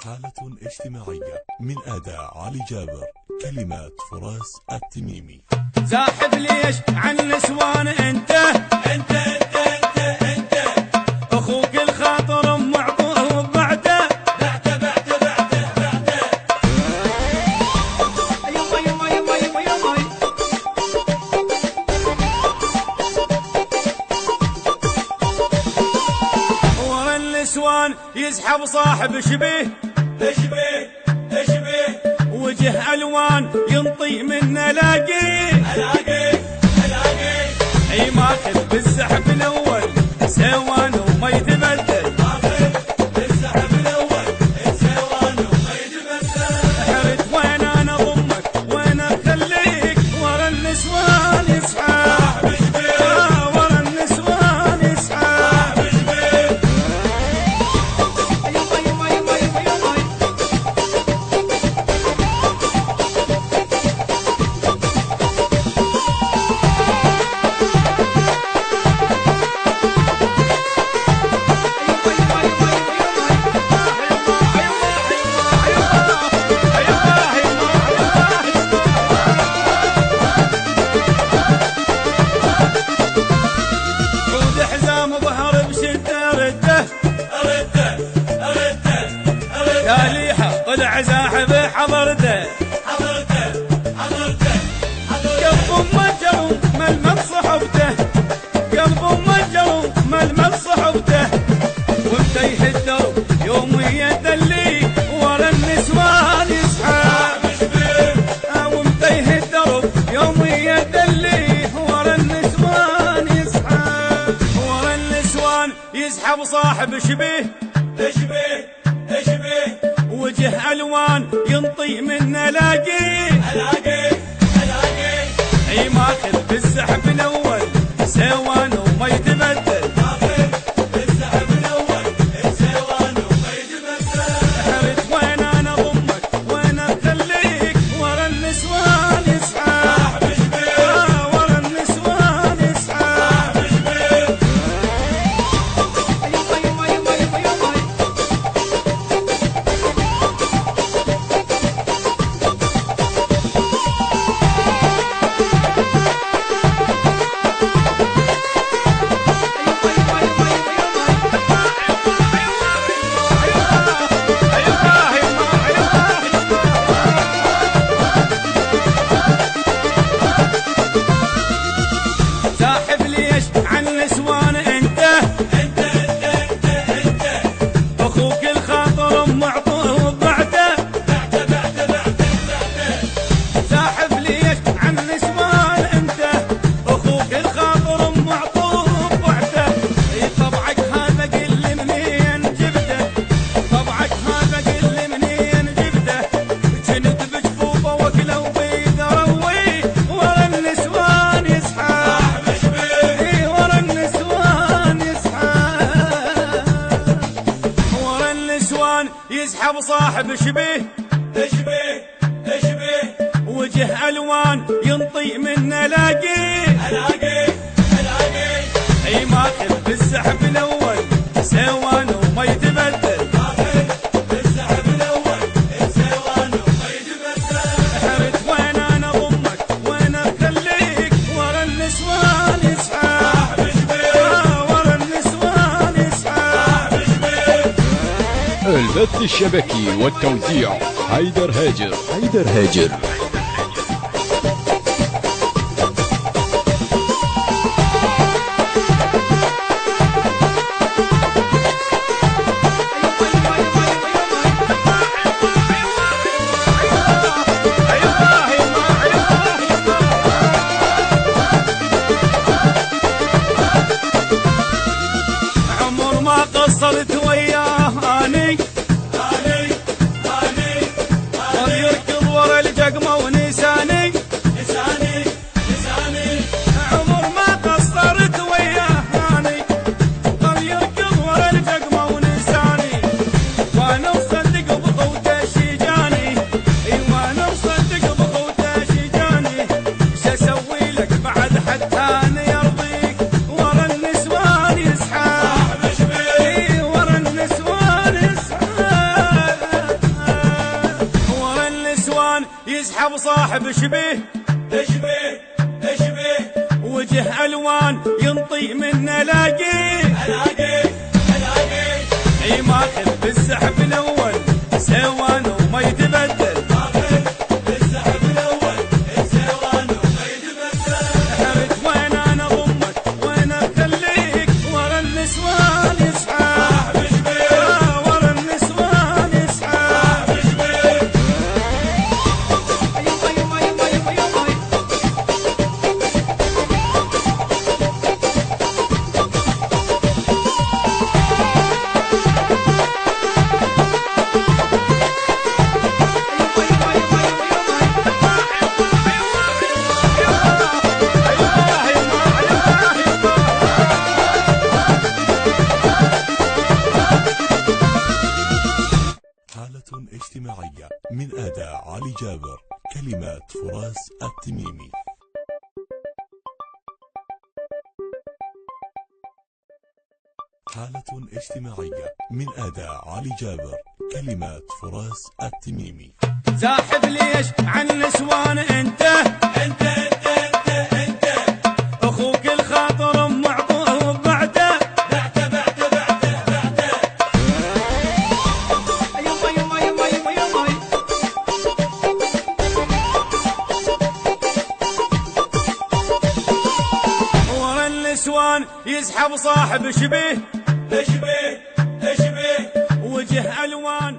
حالة اجتماعية من أداء علي جابر، كلمات فراس التميمي. زاحف ليش عن نسوان انت اخوك الخاطر معطوه بعده ورا النسوان يزحف صاحب شبيه وجه الوان ينطي من الاقيه اي ماخذ بالزحف الاول سوان وما يتبدل حرت وين انا ضمك وين اخليك ورا النسوان يسحب ورا النسوان يسحب طلع زاحف حضرته قلب مجروم ململ صحبته قلب مجروم ململ صحبته ومتيه الدرب يوم يدلي ورا النسوان يسحب ومتيه الدرب يوم يدلي ورا النسوان يسحب ورا النسوان يسحب صاحب شبيه وجه الوان ينطي من الاقيه اي ماخذ بالزحف الاول سوان وما يتبدل حرت وين انا ضمك وين اخليك ورا النسوان يسحب ورا النسوان يسحب اخوك الخاطر معطوه بعده زاحف ليش عن نسوان انت اخوك الخاطر معطوه بعده طبعك هذا قل منين جبته طبعك هذا قل منين جبته جنت بجفوفه وكله وبيد روي ورا النسوان يسحب ورا النسوان يسحب صاحب شبيه وجه الوان ينطي من الاقيه اي ماخذ بالزحف الاول سوان وما يتبدل حرت وين انا ضمك وين اخليك ورا النسوان يسحب ورا النسوان يسحب البث الشبكي والتوزيع حيدر هاجر. عمر ما قصرت وياه اني يركض ورا الجقمه يسحب صاحب شبيه اشبيه اشبيه وجه الوان ينطي من الاقيه اي ماخذ بالسحب الاول سوان وما يتبدل وين انا ضمك وين اخليك ورا النسوان يسحب ورا النسوان يسحب حالة اجتماعية من أداء علي جابر، كلمات فراس التميمي. حالة اجتماعية من أداء علي جابر، كلمات فراس التميمي. زاحف ليش عن نسوان انت اخوك الخاطر معطوب بعده ورا النسوان يسحب صاحب شبيه اشبيه اشبيه وجه الوان